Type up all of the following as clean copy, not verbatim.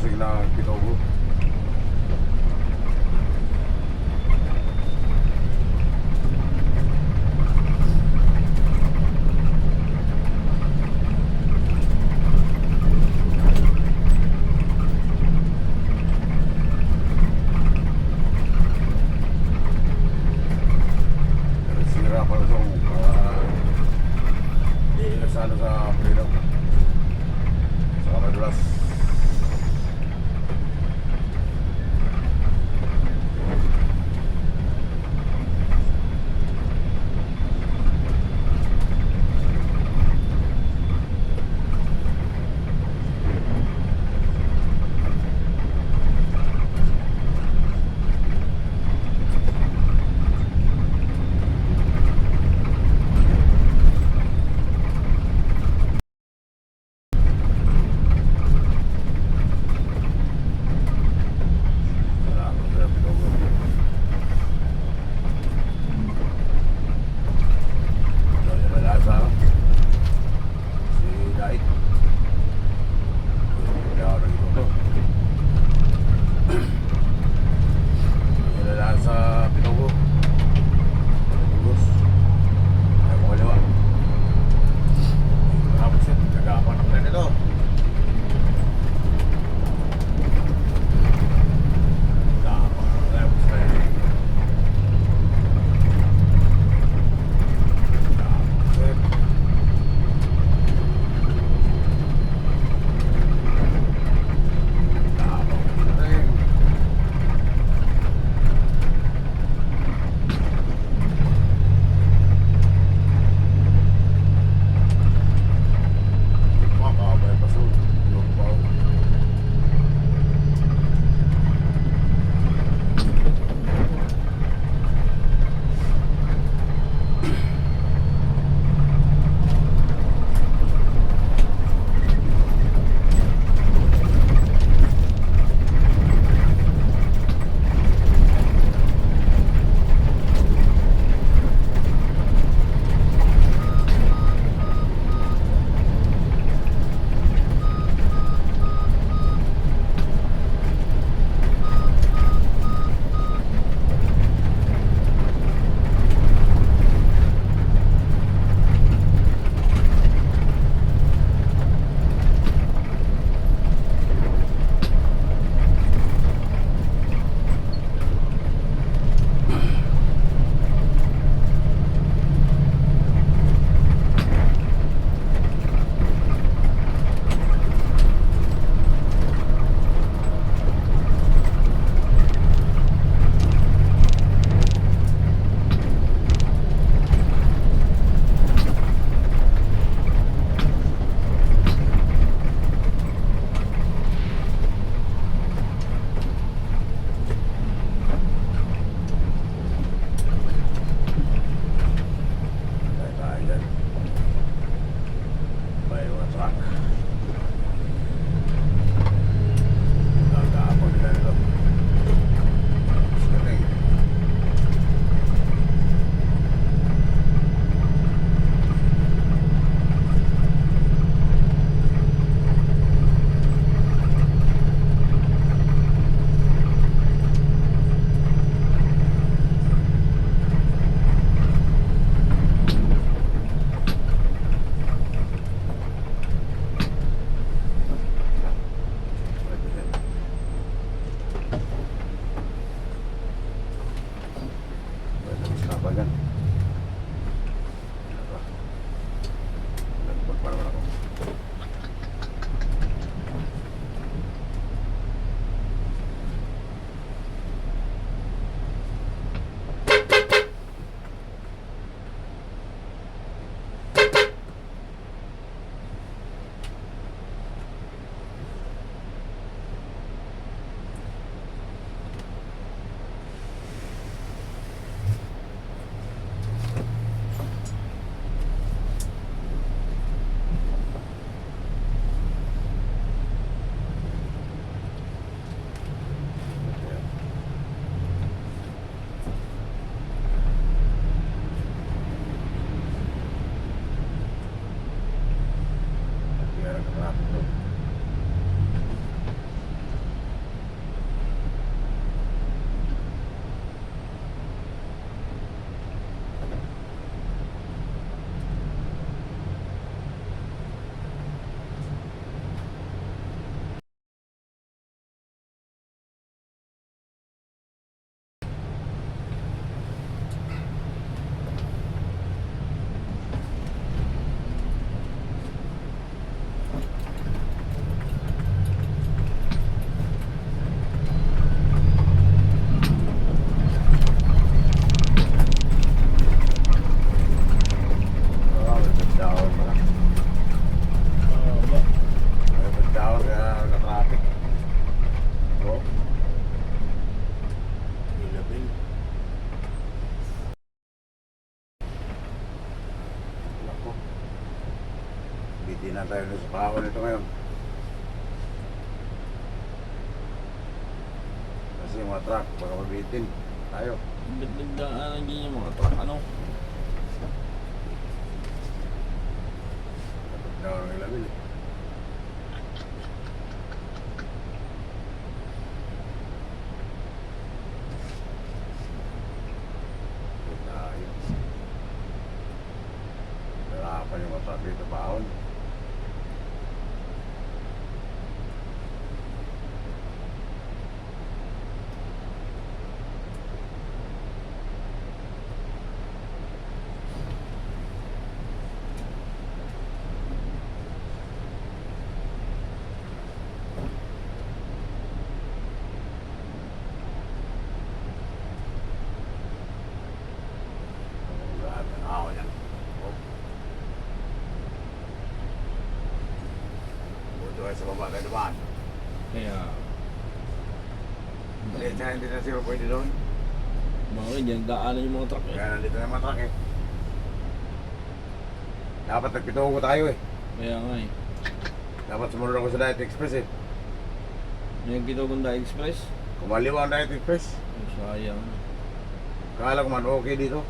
Pasig na Pitogo. Sira pa sa iingat sa ano sa freedom. Sa Madulas. tayo na sa kahon nito ngayon. Kasi yung mga truck, baka mabitin tayo. Ba't nagdaanan din yung mga truck, ano? Dapat na ako ng ilabil. Tayo. Narapan yung mga truck dito baon. Lahat ng ako yan. Oh. Buto kayo sa baba kayo naman. Kaya, Hindi na siguro pwede doon. bakit dyan daanan yung mga truck eh. Kaya nandito na mga truck eh. Dapat nagpituko tayo eh. Kaya nga eh. Dapat sumunod ako sa Diet Express eh. Yung Kitogunda Express, Kumaliwa ang Diet Express. ay sayang. Kala ko man okay dito.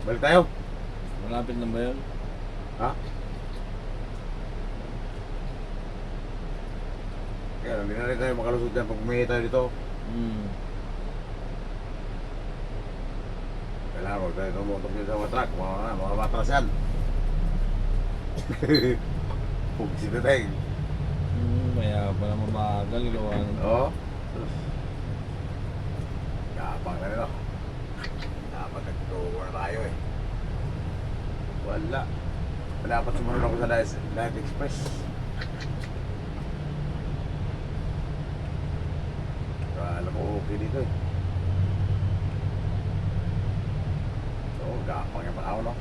Balik tayo. Malapit na ba yun? Ha? Kaya hindi na rin tayo makalusot dyan pag pumihi tayo dito. Kailangan huwag tayo tumutok dito sa mga truck. Mga matras yan. Pugsi na tayo. Kaya pala mabagal gawa ng... Oo. Kapang na nito. Dapat nagtuwa na tayo eh. Wala. Dapat sumunod ako sa Diet Express. Alam ko okay dito eh. Oo, gapang yung panahon no.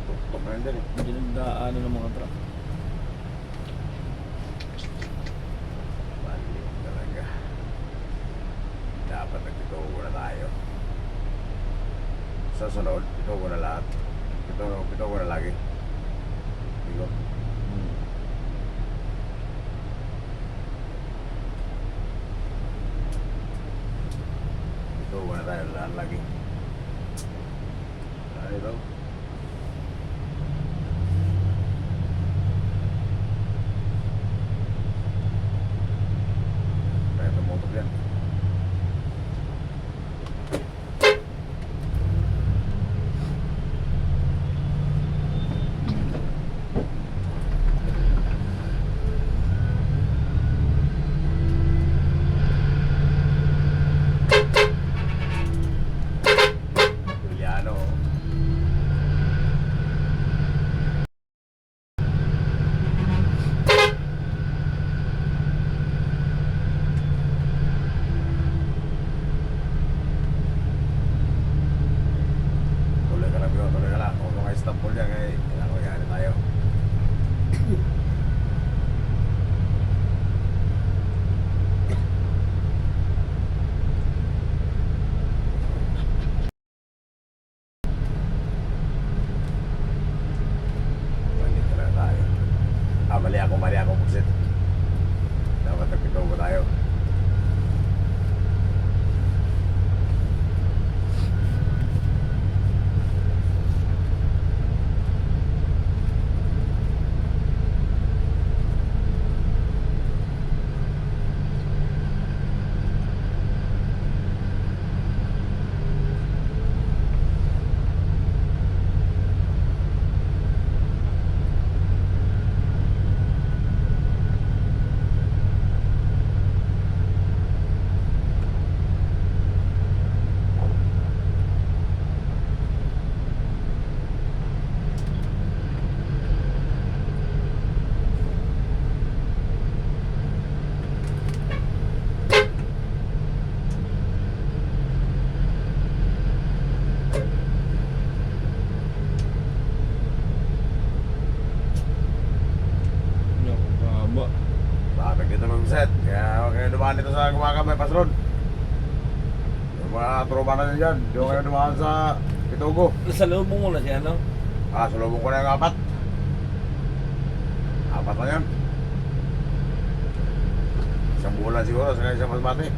Tuktok na yun dyan eh. Hindi nagdaanan ng mga truck. Mali talaga. Dapat nagtitugo na tayo. Sa sunod, pitugo na lahat. Pitugo na lagi. Digo. Pitugo na tayo lahat lagi. Ay, ito. Kaya tumutok yan. Juliano. Tuloy ka lang bro, tuloy ka lang. Kung mga Istanbul yan, kailangan ko yan tayo. Balik talaga tayo. Mali ako, Buksit. Dapat nagpitaw ko tayo. Nakakaba. Bakit dito mag-set? Kaya huwag kayo dumaan dito sa Gumakamay, Pasron. Yung mga tropa na dyan, hindi kayo dumaan sa Pitugo. Sa loob mo muna siya, no? Sulubong ko na yung 4. 4 na yun. Isang bulan siguro sa isang masbate.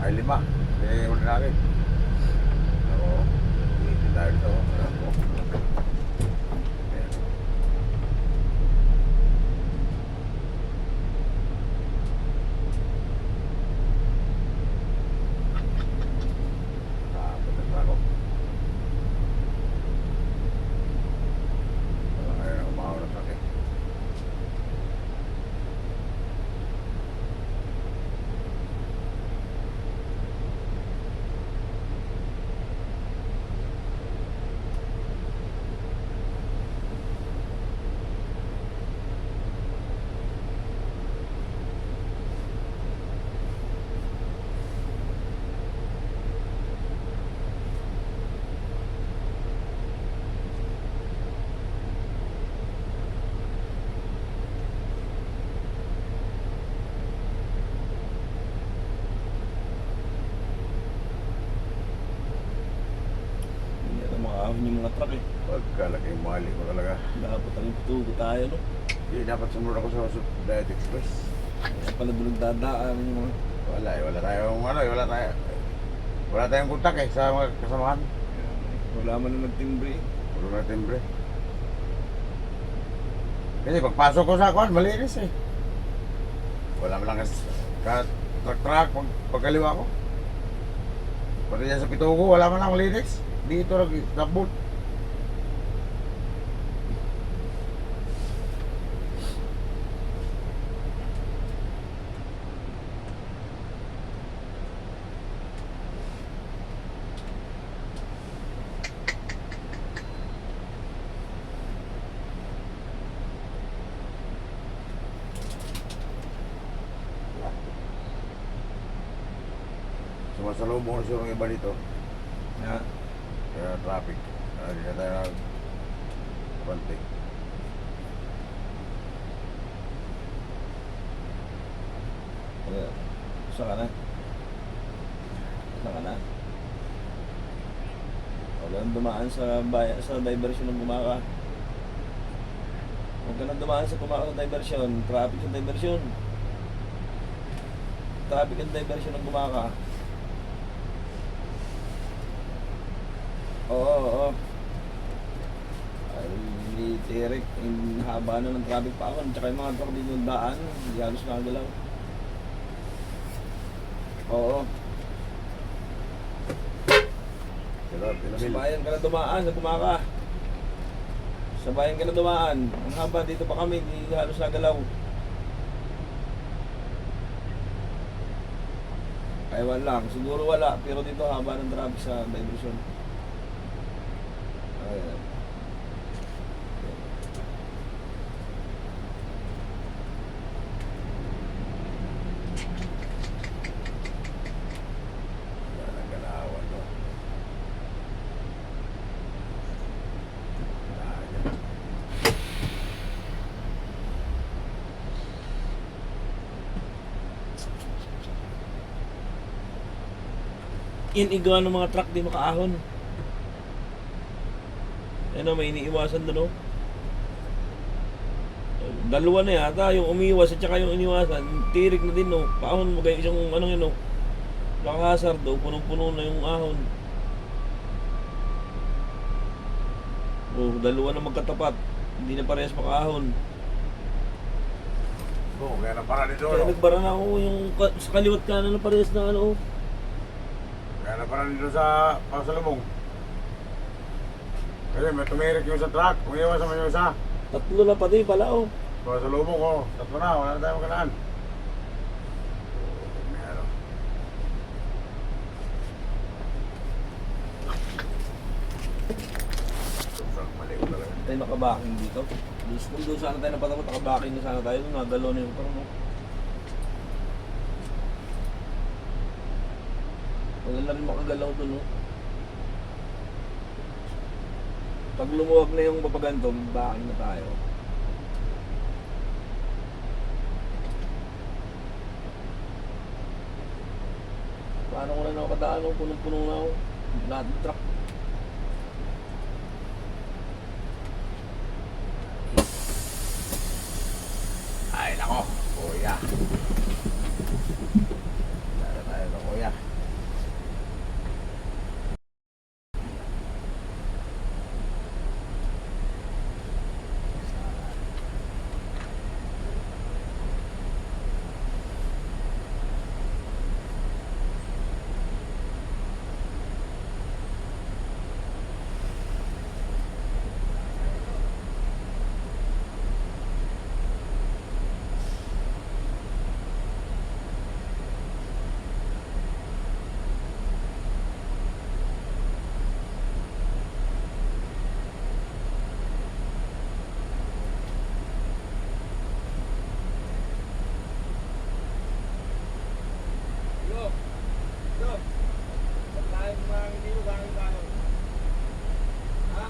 Ay 5. Uli natin. Oo. Hindi tayo dito. Ayan po. Ayan. Patak na ako. Ayaw na umahaw ng sakit. Hindi na makahon yung mga truck eh. Pagkalaki yung mali ko talaga. Dapat ang tugo tayo, no? Hindi dapat sumunod ako sa Diet Express. Kaya pala doon nagdadaan yung mga... Wala tayong wala tayong kontak sa mga kasamahan. Wala man na nagtimbre. Puro na timbre. Kasi pagpasok ko sa kwan, malinis eh. Wala man lang truck pagkaliwa ko. Pati dyan sa Pitugo, wala man lang malinis. Dito nag-tapbot. Sumasalubong na siya ng iba dito. Yeah. Kaya traffic. Hindi na tayo nag-abante. Saan ka na? Saan ka na? Huwag ka nang dumaan sa diversion ng Bumaka. Huwag ka nang dumaan sa Bumaka ng diversion. Traffic yung diversion. Traffic yung diversion ng Bumaka. Oo. Ay, tirik. Yung haba na ng traffic pa ako. Tsaka yung mga truck dito ng daan. Hindi halos nakagalaw. Oo. Sa bayan ka na dumaan, sa Bumaka. Sa bayan ka na dumaan. Ang haba dito pa kami, hindi halos nagalaw. Ewan lang, siguro wala. Pero dito haba ng traffic sa diversion. Ayan. Galawan to. Inigawa ng mga truck di makaahon. Ano, may iniiwasan doon, oh. Dalawa na yata, yung umiwas at saka yung iniwasan, tirik na din, oh. Paahon mo kayo isang ano yun, oh. Nakahasar daw, punong-puno na yung ahon. Oh, dalawa na magkatapat. Hindi na parehas makaahon. Oo, kaya napara dito. Kaya No? nagbara na ako yung sa kaliwat kanan na parehas na ano, oh. Kaya napara dito sa pasalubong. Kasi may tumirik yung sa truck. Umiwas naman yung isa. Tatlo na pati pala, oh. Pasalubong ko. Tatlo na, wala na tayong makalaan. Meron. Sobrang mali ko talaga. Tayo nakabaking dito. Kung doon sana tayo napatakot, nakabaking na sana tayo. Nagalaw na yung parang, oh. Wala na rin makagalaw doon, oh. Pag lumuwag na yung papaganto, baking na tayo. Paano ko na nakadaan, oh. Punong-puno na, oh. Lahat ng truck. kuya. Dala tayo ka kuya. Yo, yo. Pagkain mo mga hindi mo gano'n tayo. Ha?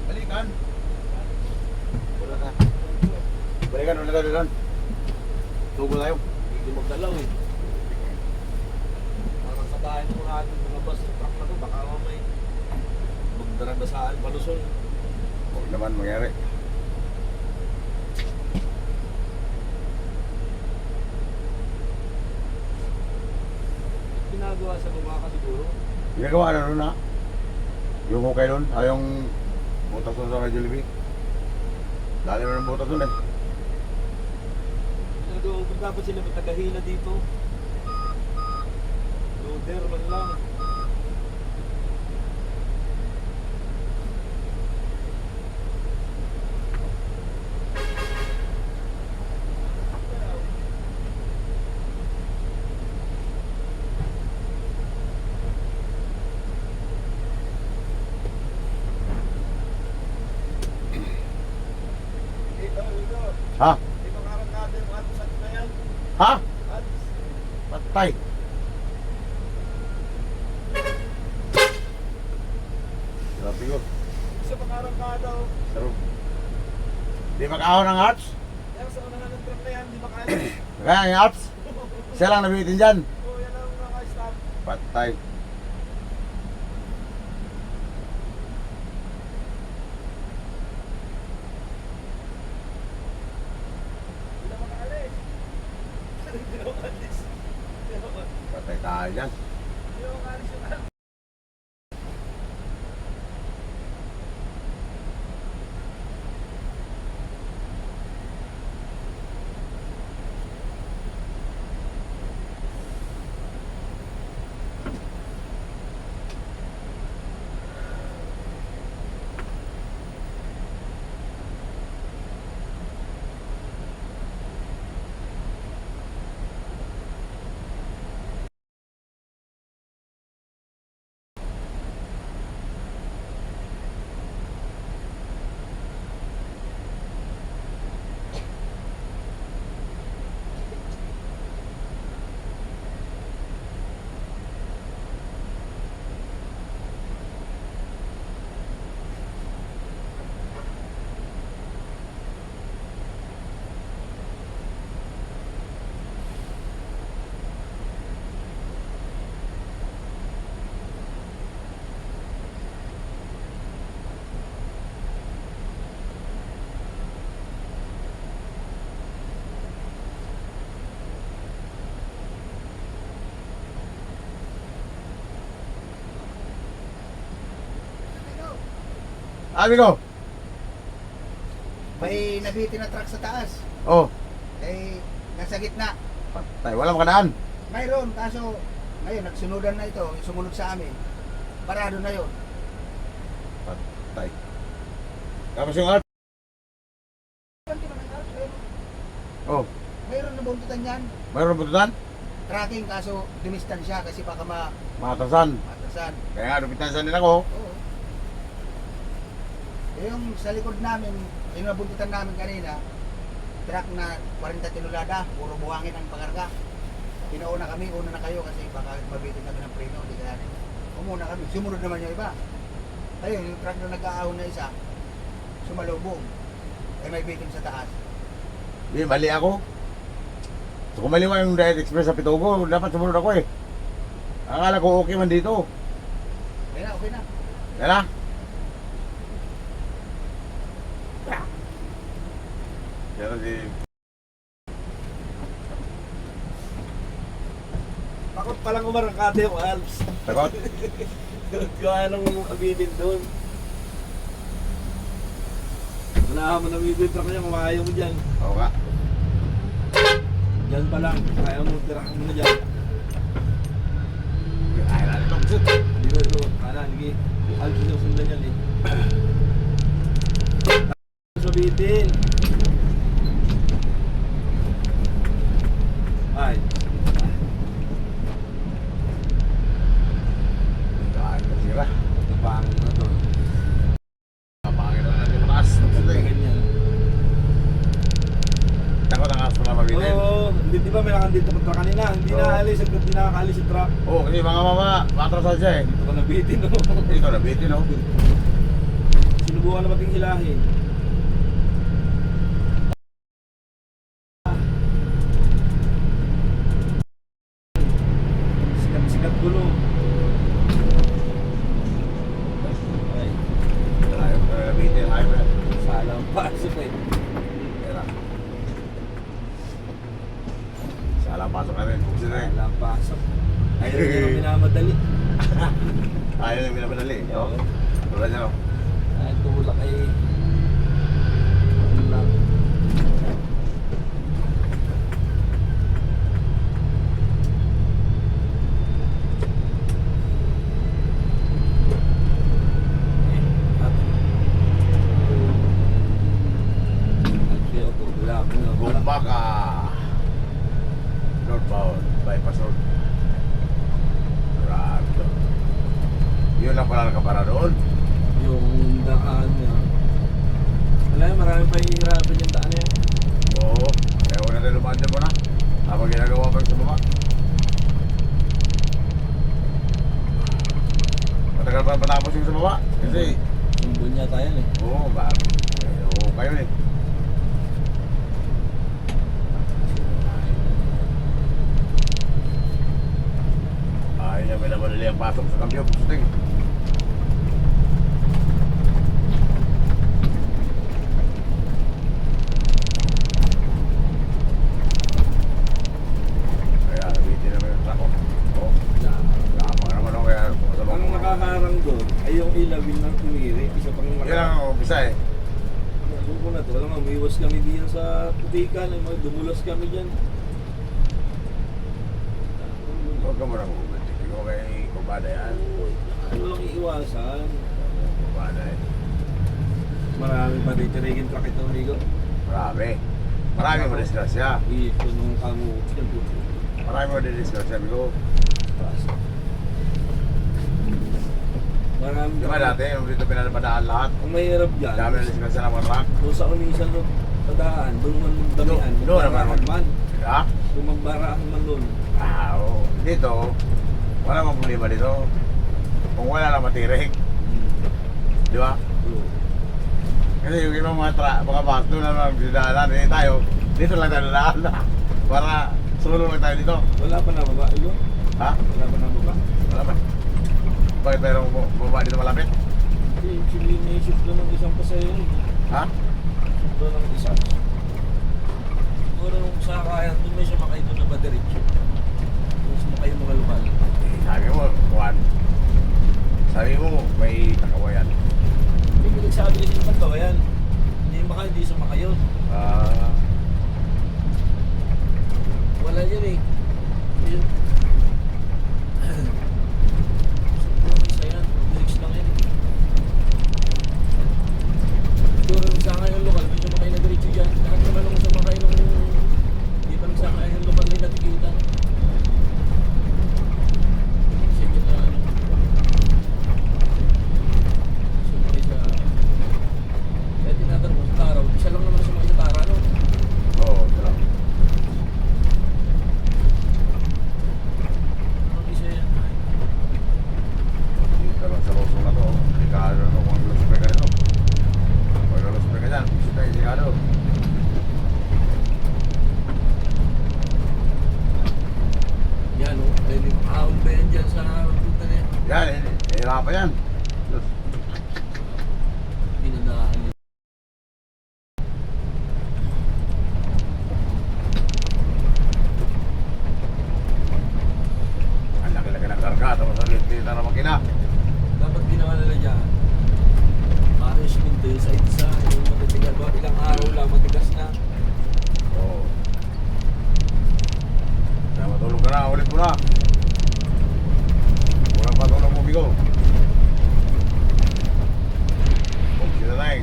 Balikan. Wala na. Balikan, wala tayo doon. Tubo tayo. Hindi magdalaw eh. Parang sadahin mo natin mga bus ng truck na to, baka may magdarandasaan palusong. Huwag naman mangyari. Ginagawa sa baba ka siguro. Ginagawa na rin na. Yung hukay doon, yung butas doon sa Jollibee. Dali mo ng butas doon eh. Ginagawa kung dapat sila matagahila dito. Loader man lang. Ha? Di ba karang natin mga ads na yan? Ha? Ads? Patay. Grabe ko. Isa pa karang ka daw. Sarap. Di mag-ahon ng hearts? Yan sa unahan ng truck na yan, di ba kaya? Kaya yung hearts? Siya lang nabitin dyan. Oo, yan ang naka-stop. Patay. Hindi na makaalis. Hindi na makaalis. Patay tayo dyan. Hindi na makaalis yung Sabi ko, May nabitin na truck sa taas. oh, Eh, nasa gitna. patay, walang makadaan. Mayroon, kaso ngayon nagsunudan na ito, sumunod sa amin. Parado na yon. Patay. Tapos yung alp, oh, Mayroon na buntutan yan. mayroon bututan? Tracking, kaso dumistan siya kasi baka Matasan. matasan. Kaya nga, lupitan din ako. Oo. Eh, yung sa likod namin, yung nabuntutan namin kanina, truck na 40 tinulada, puro buhangin ang pangarga. Pinauna kami, una na kayo kasi baka mabitin kami ng preno, hindi kaya umuna kami. Sumunod naman yung iba. Ayun, yung truck na nag-aahon na isa, sumalubong. Eh may bitin sa taas. Di, mali ako. So kung maliwa yung Direct Express sa Pitogo, dapat sumunod ako eh. Akala ko okay man dito. Okay na, okay na. Yan na. Yan na si... Takot palang umarangkate yung Alps. Takot? Kaya nang abitin doon. Wala mo na video truck niya, kumayo mo dyan. Oo nga. Dyan pa lang, kaya mo tirahan mo na dyan. Ay, natin itong shoot. Dito, ito, kanan, sige. Alps yung sundan yan eh. Sabitin. Ay. Ay, nasira. Ito pang na to. Kapangin na natin mataas. Ganyan. Takot ang aso na mabitin. Oo, di ba may nakandito ko truck kanina? Hindi Oo. nakaalis, hindi nakakaalis yung truck. Oo, kasi mga mama, matrasan siya eh. Dito ko nabitin, no? Dito, nabitin oh. Sinubukan na mating hilahin. Sikat-sikat gulo. Ay, Ayaw, nabitin, ayaw na. salang pasok eh. Yan na. Salang pasok na rin. Buksin na rin. Salang pasok. Ayaw nyo nang minamadali. Ayaw na binamadali. Oo. Wala niya no. Ay, tulak ay... Ano lang. Gumba ka. Northbound, bypass road. Grabe. Yun lang pala nakapara doon. Yung daan niya. Wala yun, marami pa hihirapan yung daan niya. Oo. Kaya huwag natin lumaan dyan muna. Habang ginagawa pa yung sa baba. Matagal pa matapos yung sa baba. Kasi, Sumbon niya tayo eh. oo, oo kayo eh. Ay, niya may namadali ang pasok sa kambyo. Pusting. Kaya, nabitin naman yung truck ko. Oo. Kapang naman ako kaya sumasabang Ang ko. nakaharang doon ay yung ilawin ng tumiri. Isa pang Yan ang umpisa eh. Doon ko na to. Alam mo, umiwas kami diyan sa putikan. Ay, dumulas kami dyan. Huwag ka mo nang umatik. Ikaw kay Kubada yan. Ano lang iiwasan. Kubada eh. Maraming patitirikin truck ito, Rigo. Marami. Marami mo disgrasya. Ito nung kamot. Marami mo disgrasya. Sabi ko, Marami. di ba dati, yung dito pinanapadaan lahat? Ang mahirap dyan. Dami na disgrasya ng mga truck. Doon sa unisan doon, padaan, doon man damihan. Doon naman. Magbaraan man. Ha? Kung magbaraan man doon. Oo. Dito, wala mang problema dito. Kung wala lang matirik. Di ba? Kasi yung ibang mga bus doon na magdadaanan, eh tayo, dito lang tayo dadaan. Para sulong lang tayo dito. Wala pa na baba, Igo? Ha? Wala pa na baba? Wala ba? Bakit mayroong bumaba dito malapit? Hindi, actually, naisip doon ng isang pasahero. Ha? Doon ng isa. Siguro nung sa kaya, doon may sumakay doon na ba diretso? Doon sumakay yung mga lumal. Sabi mo, Juan. Sabi mo, may takawayan. Hindi ko nagsabi hindi sumakay yun. Ah, Wala yan eh. Yun. Isa yan, lyrics lang yan eh. Siguro nagsakay yung lokal, medyo makay na diretso dyan. Lahat naman nung sumakay nung hindi pa nagsakay yung lokal na natikita. Kasi yun na ano. Sumakay sa... Kaya tinatanong mo sa Taraw, isa lang naman sumakay sa Tara, no? oo, sarap. Ano isa yan? Dito lang sa Losong na to. Delikado na kung luspre ka nito. Pag luspre ka dyan, gusto tayo delikado. Yan o, may ahon ba yan dyan sa punta na yan? Yan, hirapan yan. Dinadaan yun. Ang laki-laki ng karga, tapos ang liit-liit na makina. Dapat ginawa nila dyan. Management eh, sa isa, yung matitigas ba, ilang araw lang, matigas na. Oo. Kaya matulog ka na, ulit mo na. Walang patulog mo, Bigo. Huwag sila na eh.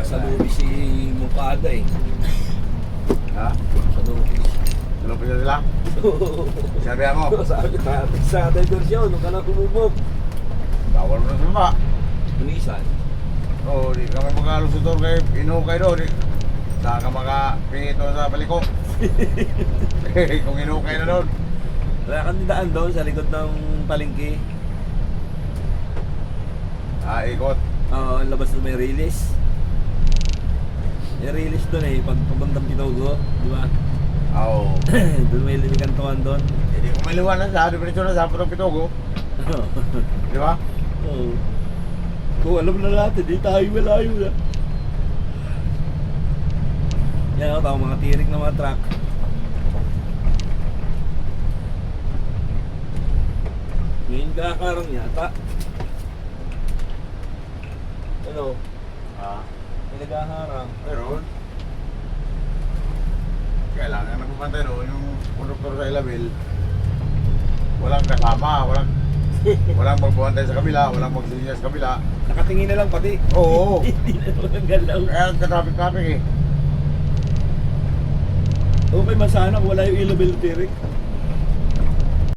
Sa Luis si Mukada eh. Ha? Sa Luis. Tulog na sila? Sabi mo, Sabi ka, sa diversyon, nung ka na kumubog. bawal mo na sumba. Punisan. Oo, di kami mag-alusutor kayo, inukay doon. Saan ka makapingito sa paliko? Kung inukay na doon. Wala kang daan doon sa likod ng palengke. Ikot. Oo, ang labas na may release. May release doon eh, pag pabandang Pinogo, di ba? Oo. Doon may limikantuan doon. Hindi ko maliwanag sa depresyon na sa Putong Pitogo. Di ba? Oo. Kung alam na natin, di tayo malayo na. Yan o, tao mga tirik na mga truck. Ngayon kakarang yata. Ano? May naghaharang. Meron. Kailangan na pumantay doon yung konduktor sa Ilabel. Walang kasama, walang magbuhantay sa kabila, walang magsinya sa kabila. Nakatingin na lang pati. Oo. Hindi na naman galaw. Kaya ka-traffic eh. Okay man sana kung wala yung ilabel tirik.